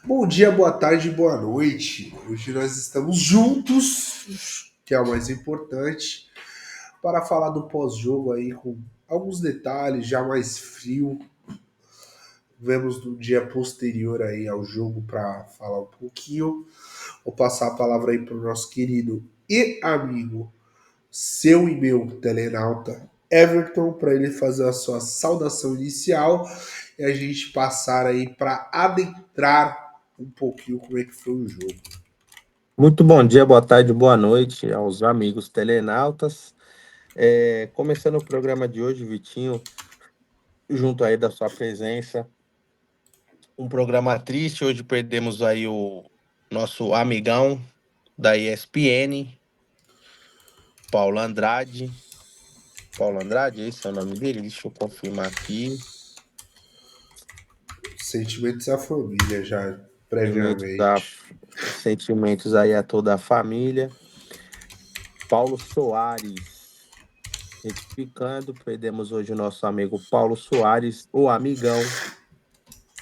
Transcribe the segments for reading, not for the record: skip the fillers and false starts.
Bom dia, boa tarde, boa noite. Hoje nós estamos juntos, que é o mais importante, para falar do pós-jogo aí com alguns detalhes, já mais frio. Vemos no dia posterior aí ao jogo para falar um pouquinho. Vou passar a palavra aí para o nosso querido e amigo, seu e meu telenauta, Everton, para ele fazer a sua saudação inicial e a gente passar aí para adentrar um pouquinho como é que foi o jogo. Muito bom dia, boa tarde, boa noite aos amigos telenautas. Começando o programa de hoje, Vitinho, junto aí da sua presença. Um programa triste, hoje perdemos aí o nosso amigão da ESPN, Paulo Andrade. Paulo Andrade, esse é o nome dele? Deixa eu confirmar aqui. Sentimentos à família já Sentimentos, a, previamente. sentimentos aí a toda a família. Paulo Soares, retificando, perdemos hoje o nosso amigo Paulo Soares, o amigão.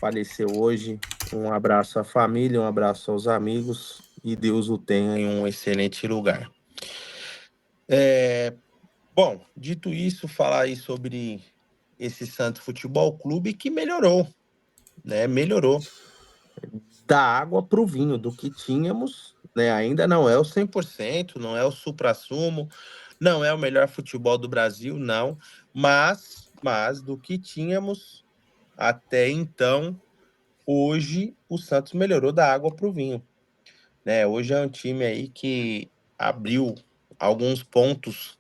Faleceu hoje. Um abraço à família, um abraço aos amigos e Deus o tenha em um excelente lugar. Bom, dito isso, falar aí sobre esse Santos Futebol Clube que melhorou, né? Melhorou. Da água para o vinho, do que tínhamos, né? Ainda não é o 100%, não é o suprassumo, não é o melhor futebol do Brasil, não. Mas do que tínhamos até então, hoje o Santos melhorou da água para o vinho, né? Hoje é um time aí que abriu alguns pontos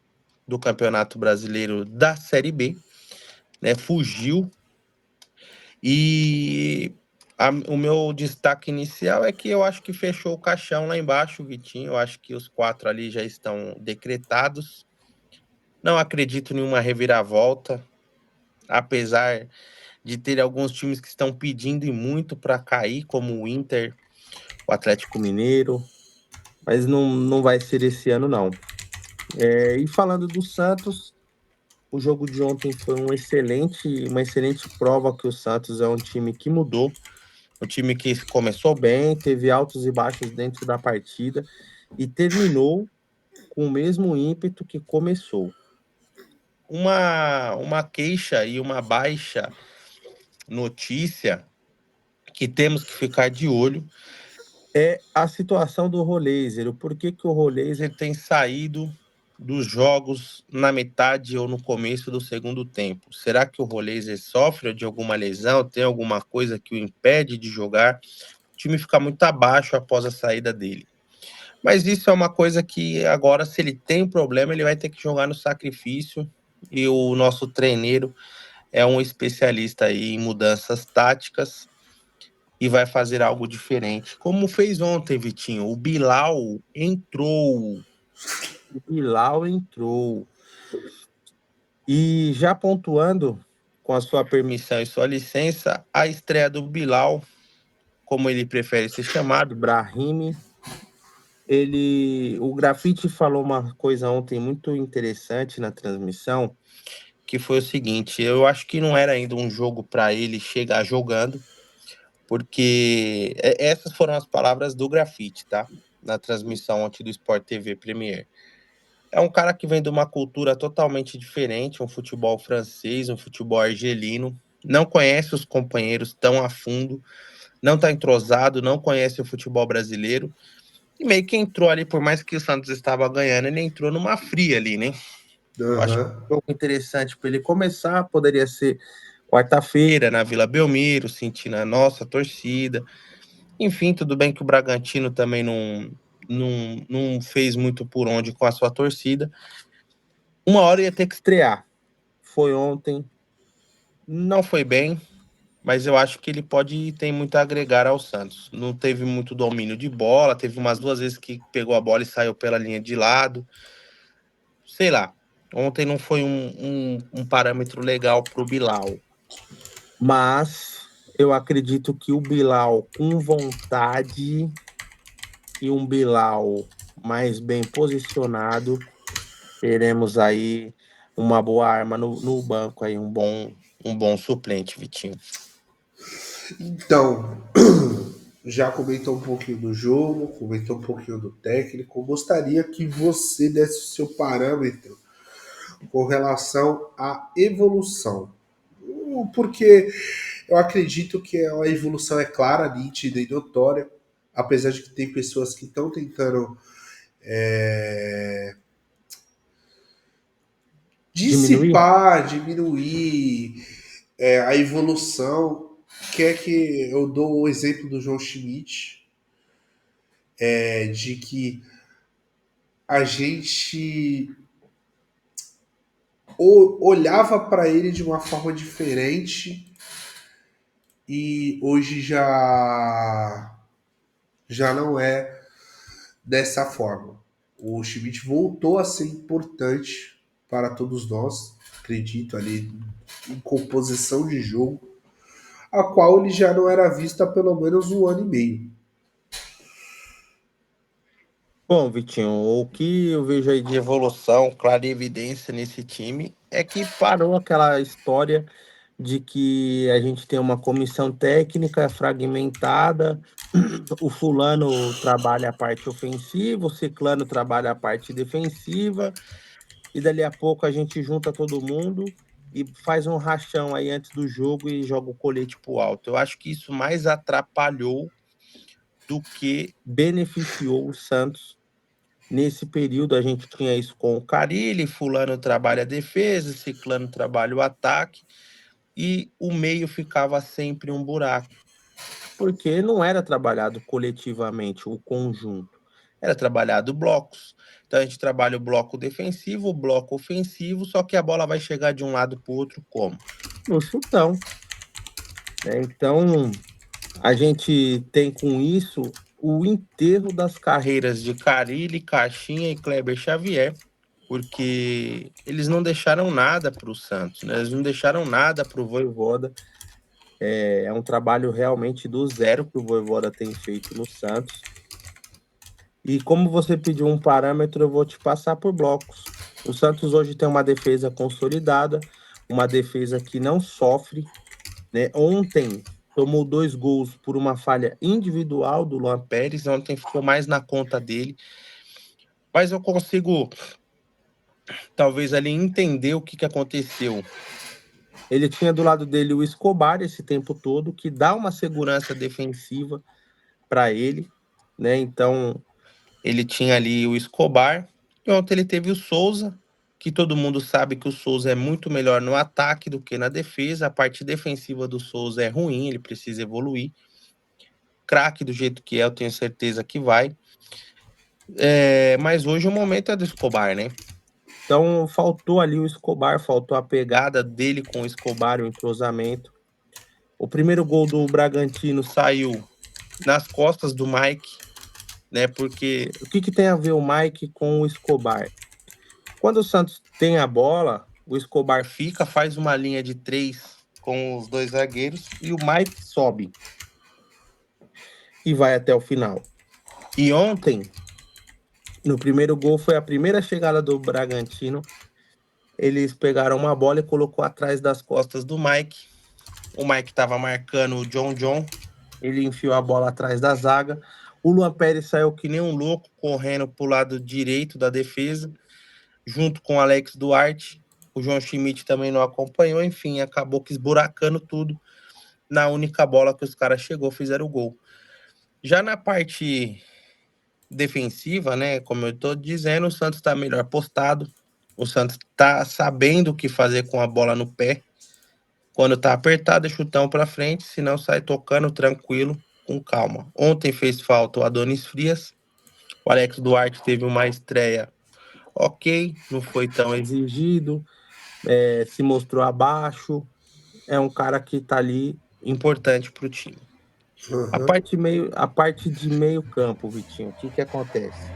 do Campeonato Brasileiro da Série B, né? Fugiu e o meu destaque inicial é que eu acho que fechou o caixão lá embaixo, Vitinho. Eu acho que os 4 ali já estão decretados. Não acredito em uma reviravolta, apesar de ter alguns times que estão pedindo e muito para cair, como o Inter, o Atlético Mineiro, mas não vai ser esse ano, não. E falando do Santos, o jogo de ontem foi uma excelente prova que o Santos é um time que mudou, um time que começou bem, teve altos e baixos dentro da partida e terminou com o mesmo ímpeto que começou. Uma queixa e uma baixa notícia que temos que ficar de olho é a situação do Roleiser. O porquê que o Roleiser tem saído dos jogos na metade ou no começo do segundo tempo? Será que o Roleiser sofre de alguma lesão? Tem alguma coisa que o impede de jogar? O time fica muito abaixo após a saída dele. Mas isso é uma coisa que agora, se ele tem um problema, ele vai ter que jogar no sacrifício. E o nosso treineiro é um especialista aí em mudanças táticas e vai fazer algo diferente. Como fez ontem, Vitinho. O Bilal entrou. O Bilal entrou. E já pontuando, com a sua permissão e sua licença, a estreia do Bilal, como ele prefere ser chamado, Brahimi. O Grafite falou uma coisa ontem muito interessante na transmissão, que foi o seguinte: eu acho que não era ainda um jogo para ele chegar jogando, porque essas foram as palavras do Grafite, tá? Na transmissão ontem do Sport TV Premier. É um cara que vem de uma cultura totalmente diferente, um futebol francês, um futebol argelino, não conhece os companheiros tão a fundo, não está entrosado, não conhece o futebol brasileiro, e meio que entrou ali, por mais que o Santos estava ganhando, ele entrou numa fria ali, né? Eu acho que Uhum. um jogo interessante para ele começar poderia ser quarta-feira, na Vila Belmiro, sentindo a nossa torcida. Enfim, tudo bem que o Bragantino também não fez muito por onde com a sua torcida. Uma hora ia ter que estrear. Foi ontem, não foi bem, mas eu acho que ele pode ter muito a agregar ao Santos. Não teve muito domínio de bola, teve umas 2 vezes que pegou a bola e saiu pela linha de lado. Sei lá, ontem não foi um parâmetro legal para o Bilal. Mas eu acredito que o Bilal com vontade e um Bilal mais bem posicionado, teremos aí uma boa arma no banco, aí um bom suplente, Vitinho. Então, já comentou um pouquinho do jogo, comentou um pouquinho do técnico. Gostaria que você desse o seu parâmetro com relação à evolução. Porque eu acredito que a evolução é clara, nítida e notória, apesar de que tem pessoas que estão tentando Diminuir? dissipar, diminuir a evolução. Quer que eu dou o exemplo do João Schmidt, de que a gente olhava para ele de uma forma diferente e hoje já não é dessa forma. O Schmidt voltou a ser importante para todos nós, acredito ali em composição de jogo, a qual ele já não era visto há pelo menos um ano e meio. Bom, Vitinho, o que eu vejo aí de evolução, clara e evidência nesse time é que parou aquela história de que a gente tem uma comissão técnica fragmentada, o fulano trabalha a parte ofensiva, o ciclano trabalha a parte defensiva, e dali a pouco a gente junta todo mundo e faz um rachão aí antes do jogo e joga o colete pro alto. Eu acho que isso mais atrapalhou do que beneficiou o Santos. Nesse período a gente tinha isso com o Carille, fulano trabalha a defesa, ciclano trabalha o ataque, e o meio ficava sempre um buraco, porque não era trabalhado coletivamente, o conjunto, era trabalhado blocos. Então a gente trabalha o bloco defensivo, o bloco ofensivo, só que a bola vai chegar de um lado para o outro como? No chutão, né? Então a gente tem com isso o enterro das carreiras de Carille, Caixinha e Kleber Xavier, porque eles não deixaram nada para o Santos, né? Eles não deixaram nada para o Vojvoda. É um trabalho realmente do zero que o Vojvoda tem feito no Santos. E como você pediu um parâmetro, eu vou te passar por blocos. O Santos hoje tem uma defesa consolidada, uma defesa que não sofre, né? Ontem tomou 2 gols por uma falha individual do Luan Pérez, ontem ficou mais na conta dele. Mas eu consigo, talvez, ali entender o que aconteceu. Ele tinha do lado dele o Escobar esse tempo todo, que dá uma segurança defensiva para ele, né? Então, ele tinha ali o Escobar, e ontem ele teve o Souza, que todo mundo sabe que o Souza é muito melhor no ataque do que na defesa. A parte defensiva do Souza é ruim, ele precisa evoluir. Craque do jeito que é, eu tenho certeza que vai. Mas hoje o momento é do Escobar, né? Então faltou ali o Escobar, faltou a pegada dele com o Escobar, o entrosamento. O primeiro gol do Bragantino saiu nas costas do Mike, né? Porque o que tem a ver o Mike com o Escobar? Quando o Santos tem a bola, o Escobar fica, faz uma linha de 3 com os 2 zagueiros e o Mike sobe e vai até o final. E ontem, no primeiro gol, foi a primeira chegada do Bragantino. Eles pegaram uma bola e colocou atrás das costas do Mike. O Mike estava marcando o John. Ele enfiou a bola atrás da zaga. O Luan Pérez saiu que nem um louco, correndo para o lado direito da defesa, junto com o Alex Duarte. O João Schmidt também não acompanhou. Enfim, acabou que esburacando tudo. Na única bola que os caras chegou, fizeram o gol. Já na parte defensiva, né? Como eu estou dizendo, o Santos está melhor postado. O Santos está sabendo o que fazer com a bola no pé. Quando tá apertado, é chutão para frente, senão sai tocando tranquilo, com calma. Ontem fez falta o Adonis Frias. O Alex Duarte teve uma estreia ok, não foi tão exigido, se mostrou abaixo. É um cara que tá ali importante para o time. Uhum. A parte de meio campo, Vitinho, o que acontece?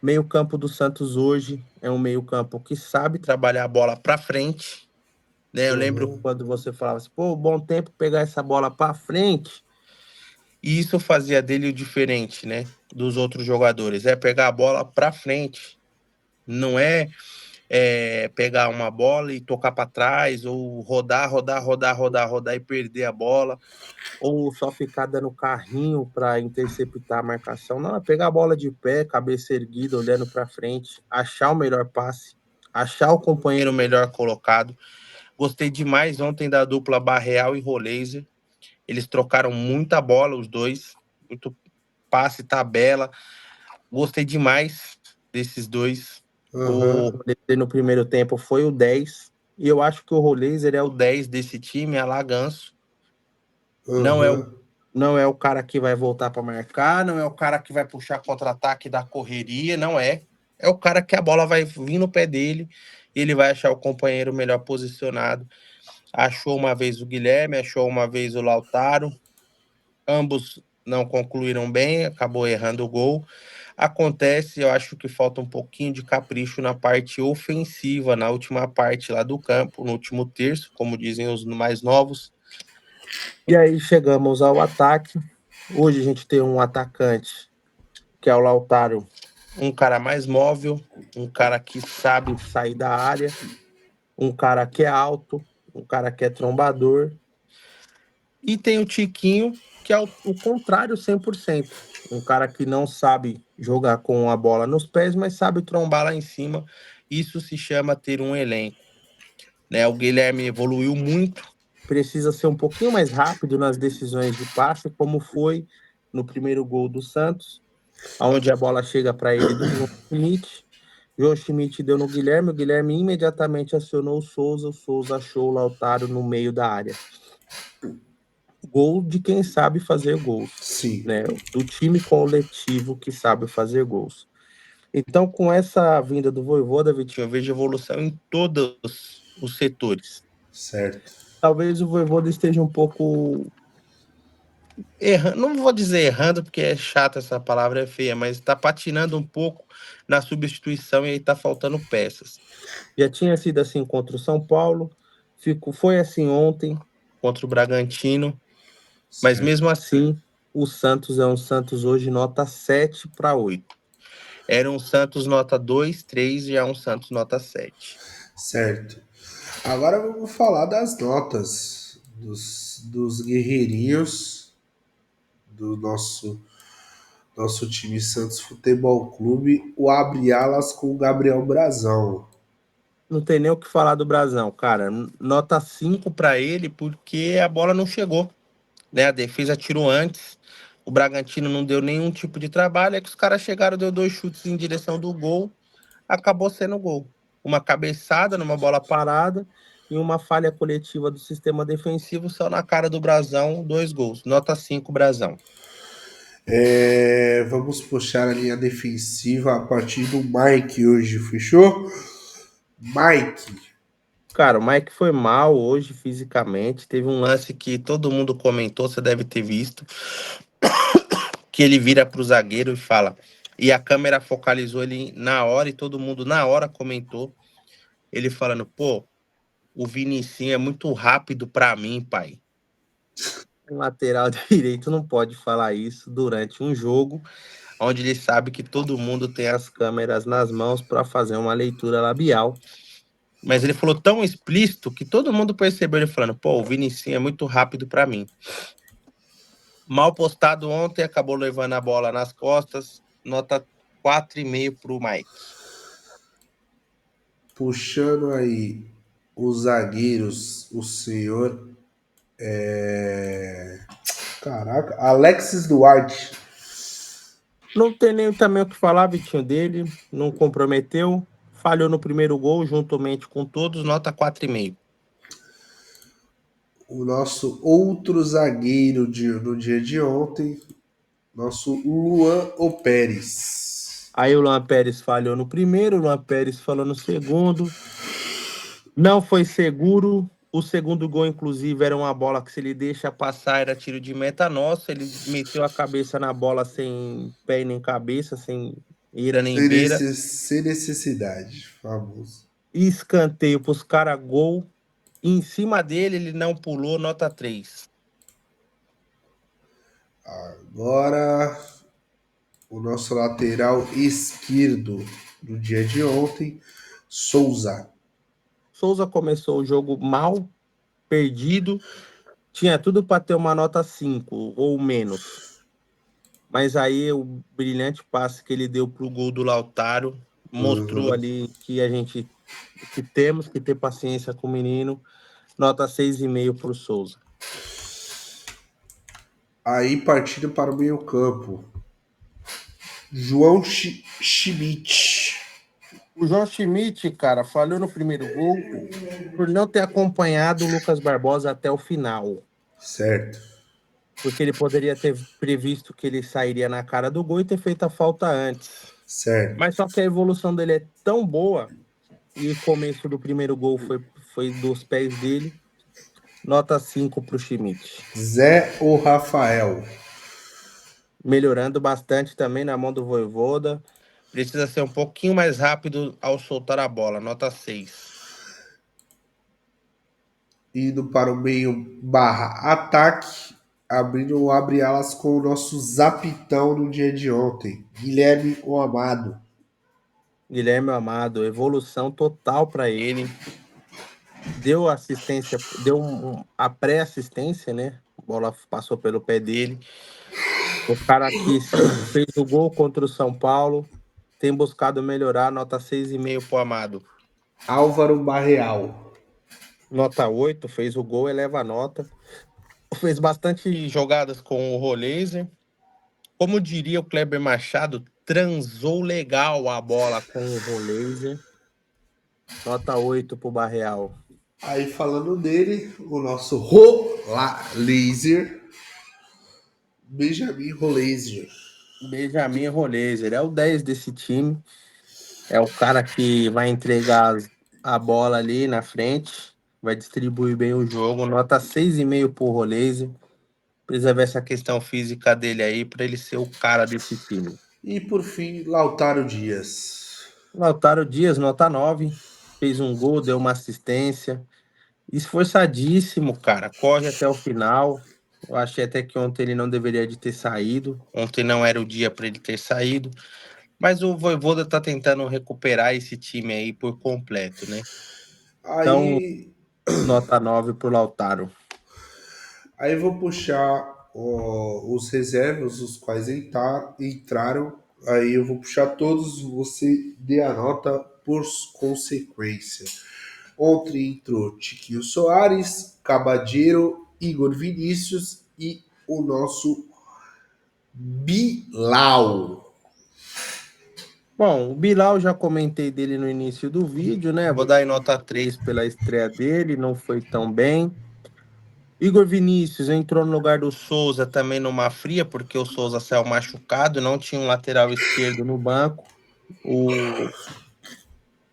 Meio campo do Santos hoje é um meio campo que sabe trabalhar a bola para frente, né? Eu lembro Uhum. quando você falava assim, pô, bom tempo pegar essa bola para frente. E isso fazia dele o diferente, né? Dos outros jogadores. É pegar a bola para frente. Não é pegar uma bola e tocar para trás, ou rodar e perder a bola, ou só ficar dando carrinho para interceptar a marcação. Não, é pegar a bola de pé, cabeça erguida, olhando para frente, achar o melhor passe, achar o companheiro melhor colocado. Gostei demais ontem da dupla Barreal e Roleiser. Eles trocaram muita bola, os dois, muito passe, tabela. Gostei demais desses dois. O Aham, Roleiser no primeiro tempo foi o 10. E eu acho que o Roleiser é o 10 desse time, a Laganço. Não é o, aham. não é o cara que vai voltar para marcar, não é o cara que vai puxar contra-ataque da correria, não é. É o cara que a bola vai vir no pé dele e ele vai achar o companheiro melhor posicionado. Achou uma vez o Guilherme, achou uma vez o Lautaro. Ambos não concluíram bem, acabou errando o gol. Acontece, eu acho que falta um pouquinho de capricho na parte ofensiva, na última parte lá do campo, no último terço, como dizem os mais novos. E aí chegamos ao ataque. Hoje a gente tem um atacante, que é o Lautaro, um cara mais móvel, um cara que sabe sair da área, um cara que é alto, um cara que é trombador. E tem o Tiquinho, que é o contrário 100%. Um cara que não sabe jogar com a bola nos pés, mas sabe trombar lá em cima. Isso se chama ter um elenco, né? O Guilherme evoluiu muito, precisa ser um pouquinho mais rápido nas decisões de passe, como foi no primeiro gol do Santos, onde a bola chega para ele do João Schmidt. João Schmidt deu no Guilherme, o Guilherme imediatamente acionou o Souza achou o Lautaro no meio da área. Gol de quem sabe fazer gols, Sim, né? Do time coletivo que sabe fazer gols. Então, com essa vinda do Vojvoda, Vitinho, eu vejo evolução em todos os setores. certo. Talvez o Vojvoda esteja um pouco errando, não vou dizer errando, porque é chata essa palavra, é feia, mas está patinando um pouco na substituição e aí está faltando peças. Já tinha sido assim contra o São Paulo, foi assim ontem contra o Bragantino, mas Certo. mesmo assim, o Santos é um Santos hoje nota 7 para 8. Era um Santos nota 2, 3 e é um Santos nota 7. Certo. Agora vamos falar das notas dos guerreirinhos do nosso time Santos Futebol Clube, o abre alas com o Gabriel Brazão. Não tem nem o que falar do Brasão, cara. Nota 5 para ele porque a bola não chegou, né? A defesa tirou antes. O Bragantino não deu nenhum tipo de trabalho, é que os caras chegaram, deu 2 chutes em direção do gol, acabou sendo gol. Uma cabeçada numa bola parada e uma falha coletiva do sistema defensivo, só na cara do Brasão, 2 gols. Nota 5, Brasão. Vamos puxar a linha defensiva a partir do Mike hoje, fechou? Mike, Cara, o Mike foi mal hoje fisicamente. Teve um lance que todo mundo comentou, você deve ter visto, que ele vira pro zagueiro e fala. E a câmera focalizou ele na hora e todo mundo na hora comentou. Ele falando, pô, o Vinicinho é muito rápido pra mim, pai. Um lateral direito não pode falar isso durante um jogo onde ele sabe que todo mundo tem as câmeras nas mãos para fazer uma leitura labial. Mas ele falou tão explícito que todo mundo percebeu ele falando, pô, o Vinicinho é muito rápido para mim. Mal postado ontem, acabou levando a bola nas costas, nota 4,5 pro Mike. puxando aí os zagueiros, o senhor. Caraca, Alexis Duarte. Não tem nem também o que falar, Vitinho, dele, não comprometeu, falhou no primeiro gol, juntamente com todos, nota 4,5. O nosso outro zagueiro no dia de ontem, nosso Luan O Pérez. Aí o Luan Pérez falhou no primeiro, o Luan Pérez falou no segundo. Não foi seguro. O segundo gol, inclusive, era uma bola que se ele deixa passar, era tiro de meta nosso. Ele meteu a cabeça na bola sem pé e nem cabeça, sem ira nem beira. Sem necessidade, famoso. E escanteio pros caras, gol. E em cima dele, ele não pulou, nota 3. Agora, o nosso lateral esquerdo do dia de ontem, Souza. Souza começou o jogo mal, perdido, tinha tudo para ter uma nota 5 ou menos. Mas aí o brilhante passe que ele deu pro gol do Lautaro mostrou ali que temos que ter paciência com o menino. Nota 6,5 pro Souza. Aí partindo para o meio-campo. João Schmidt. O João Schmidt, cara, falhou no primeiro gol por não ter acompanhado o Lucas Barbosa até o final. Certo. Porque ele poderia ter previsto que ele sairia na cara do gol e ter feito a falta antes. Certo. Mas só que a evolução dele é tão boa, e o começo do primeiro gol foi dos pés dele. Nota 5 pro Schmidt. Zé ou Rafael? Melhorando bastante também na mão do Vojvoda. Precisa ser um pouquinho mais rápido ao soltar a bola. Nota 6. Indo para o meio barra ataque. Abrindo o abre-alas com o nosso zapitão no dia de ontem. Guilherme ou Amado? Guilherme Amado, evolução total para ele. Deu assistência, a pré-assistência, né? A bola passou pelo pé dele. O cara que fez o gol contra o São Paulo tem buscado melhorar. Nota 6,5 pro Amado. Álvaro Barreal. Nota 8, fez o gol, eleva a nota. Fez bastante jogadas com o Roleiser. Como diria o Kleber Machado, transou legal a bola com o Roleiser. Nota 8 pro Barreal. Aí falando dele, o nosso Laser. Benjamin Rolaser. Benjamin Roleiser é o 10 desse time. É o cara que vai entregar a bola ali na frente, vai distribuir bem o jogo. Nota 6,5 pro Roleiser. Precisa ver essa questão física dele aí para ele ser o cara desse time. E por fim, Lautaro Dias. Lautaro Dias, nota 9. Fez um gol, deu uma assistência. Esforçadíssimo, cara. Corre até o final. Eu achei até que ontem ele não deveria de ter saído. Ontem não era o dia para ele ter saído. Mas o Vojvoda tá tentando recuperar esse time aí por completo, né? Então, Aí, nota 9 pro Lautaro. aí vou puxar os reservas, os quais entraram. Aí eu vou puxar todos, você dê a nota por consequência. Ontem entrou Tiquinho Soares, Cabadeiro, Igor Vinícius e o nosso Bilal. Bom, o Bilal já comentei dele no início do vídeo, né? Vou dar em nota 3 pela estreia dele, não foi tão bem. Igor Vinícius entrou no lugar do Souza também numa fria, porque o Souza saiu machucado, não tinha um lateral esquerdo no banco. O,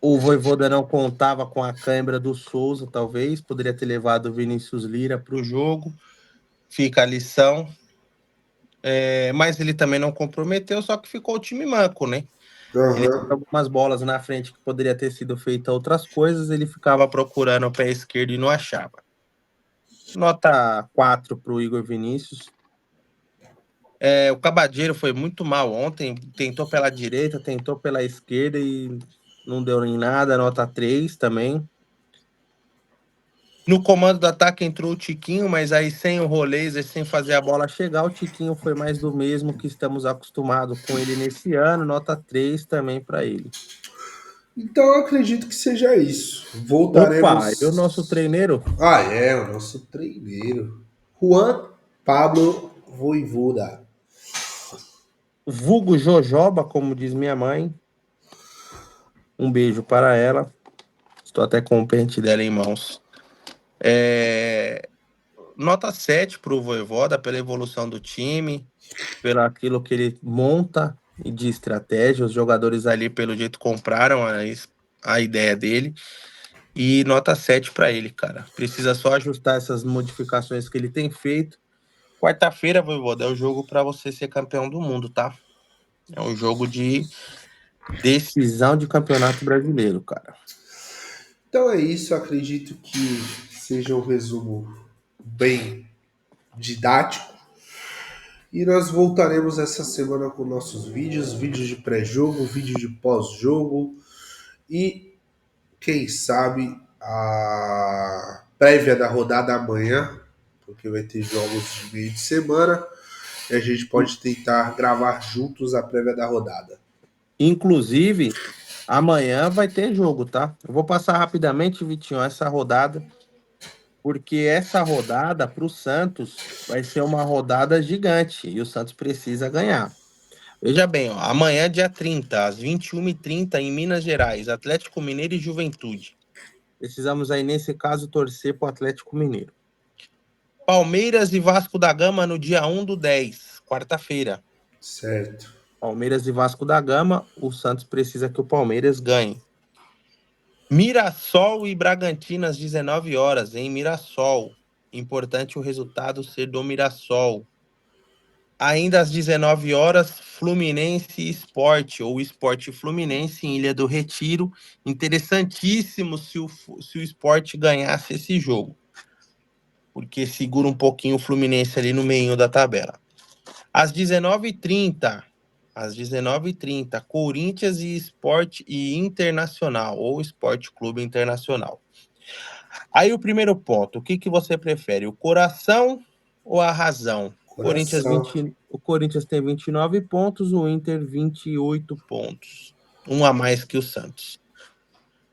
o Vojvoda não contava com a câimbra do Souza, talvez, poderia ter levado o Vinícius Lira para o jogo. Fica a lição. Mas ele também não comprometeu, só que ficou o time manco, né? Ele tinha Aham. algumas bolas na frente que poderia ter sido feita outras coisas, ele ficava procurando o pé esquerdo e não achava. Nota 4 para o Igor Vinícius. O Cabadeiro foi muito mal ontem, tentou pela direita, tentou pela esquerda e não deu em nada, nota 3 também. No comando do ataque entrou o Tiquinho, mas aí sem o Roleiser, sem fazer a bola chegar, o Tiquinho foi mais do mesmo que estamos acostumados com ele nesse ano, nota 3 também para ele. Então eu acredito que seja isso. Opa, e o Voltaremos. nosso treineiro? Ah, é, o nosso treineiro. Juan Pablo Voivoda. Vulgo Jojoba, como diz minha mãe. Um beijo para ela. Estou até com o pente dela em mãos. Nota 7 para o Vojvoda pela evolução do time, pelo aquilo que ele monta e de estratégia. Os jogadores ali, pelo jeito, compraram a ideia dele. E nota 7 para ele, cara. Precisa só ajustar essas modificações que ele tem feito. Quarta-feira, Vojvoda, é o jogo para você ser campeão do mundo, tá? É um jogo de decisão de campeonato brasileiro, cara. Então é isso, acredito que seja um resumo bem didático. E nós voltaremos essa semana com nossos vídeos, vídeos de pré-jogo, vídeos de pós-jogo e quem sabe, a prévia da rodada amanhã, porque vai ter jogos de meio de semana, e a gente pode tentar gravar juntos a prévia da rodada. Inclusive, amanhã vai ter jogo, tá? Eu vou passar rapidamente, Vitinho, essa rodada, porque essa rodada para o Santos vai ser uma rodada gigante e o Santos precisa ganhar. Veja bem, ó, amanhã, dia 30, às 21h30, em Minas Gerais, Atlético Mineiro e Juventude. Precisamos aí, nesse caso, torcer para o Atlético Mineiro. Palmeiras e Vasco da Gama no dia 1/10, quarta-feira. Certo. Palmeiras e Vasco da Gama, o Santos precisa que o Palmeiras ganhe. Mirassol e Bragantino às 19 horas, em Mirassol. Importante o resultado ser do Mirassol. Ainda às 19 horas, Fluminense e Sport, ou Sport Fluminense em Ilha do Retiro. Interessantíssimo se o Sport ganhasse esse jogo, porque segura um pouquinho o Fluminense ali no meio da tabela. Às 19h30, Corinthians e Sport e Internacional, ou Sport Clube Internacional. Aí o primeiro ponto, o que você prefere, o coração ou a razão? Coração. O Corinthians tem 29 pontos, o Inter 28 pontos. Um a mais que o Santos.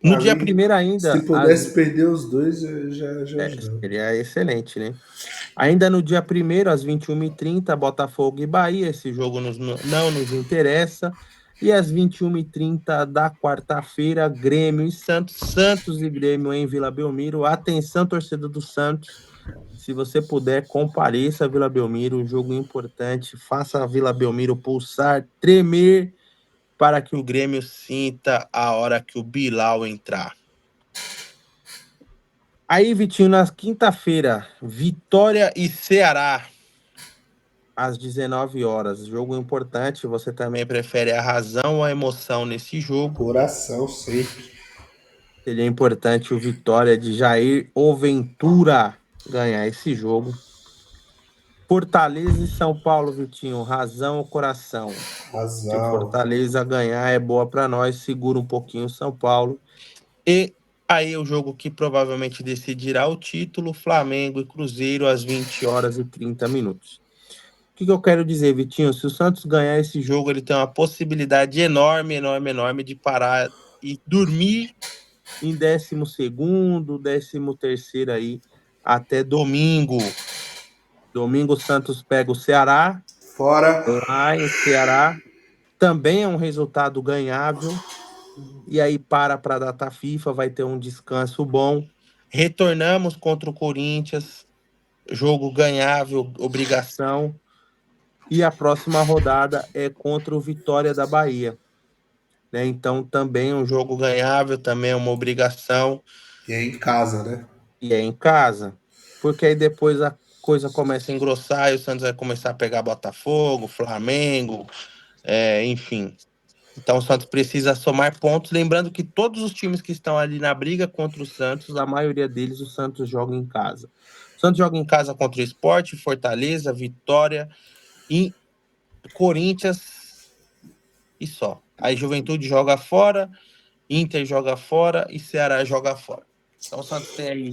No Pra dia mim, 1º se ainda, pudesse perder os dois, eu já ajudava. seria excelente, né? Ainda no dia 1º, às 21h30, Botafogo e Bahia, esse jogo não nos interessa. E às 21h30 da quarta-feira, Grêmio e Santos, Santos e Grêmio em Vila Belmiro. Atenção, torcedor do Santos, se você puder, compareça a Vila Belmiro, um jogo importante, faça a Vila Belmiro pulsar, tremer, para que o Grêmio sinta a hora que o Bilal entrar. Aí, Vitinho, na quinta-feira, Vitória e Ceará, às 19 horas. Jogo importante, você também prefere a razão ou a emoção nesse jogo? Coração, sempre. Seria importante o Vitória de Jair ou Ventura ganhar esse jogo. Fortaleza e São Paulo, Vitinho, razão ou coração? Se o Razão. Fortaleza ganhar, é boa para nós, segura um pouquinho o São Paulo. E aí o jogo que provavelmente decidirá o título, Flamengo e Cruzeiro, às 20h30. O que eu quero dizer, Vitinho? Se o Santos ganhar esse jogo, ele tem uma possibilidade enorme, enorme, enorme de parar e dormir em 12º, 13º aí, até domingo. Domingo o Santos pega o Ceará, Fora. lá em Ceará. Também é um resultado ganhável. E aí para a data FIFA, vai ter um descanso bom. Retornamos contra o Corinthians, jogo ganhável, obrigação. E a próxima rodada é contra o Vitória da Bahia, né? Então também é um jogo ganhável, também é uma obrigação. E é em casa, né? E é em casa. Porque aí depois a coisa começa a engrossar e o Santos vai começar a pegar Botafogo, Flamengo, enfim. Então o Santos precisa somar pontos. Lembrando que todos os times que estão ali na briga contra o Santos, a maioria deles o Santos joga em casa. O Santos joga em casa contra o Sport, Fortaleza, Vitória e Corinthians e só. Aí Juventude joga fora, Inter joga fora e Ceará joga fora. Então o Santos tem aí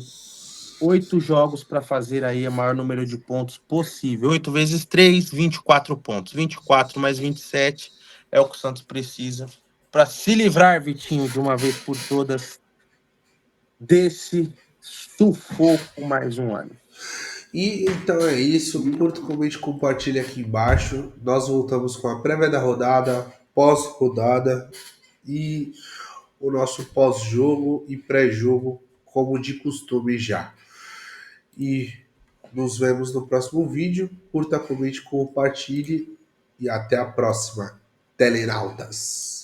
8 jogos para fazer aí o maior número de pontos possível. 8 vezes 3, 24 pontos. 24 mais 27 é o que o Santos precisa para se livrar, Vitinho, de uma vez por todas, desse sufoco mais um ano. E então é isso. Curta, comente, compartilha aqui embaixo. Nós voltamos com a prévia da rodada, pós-rodada e o nosso pós-jogo e pré-jogo, como de costume já. E nos vemos no próximo vídeo. Curta, comente, compartilhe e até a próxima, telenautas.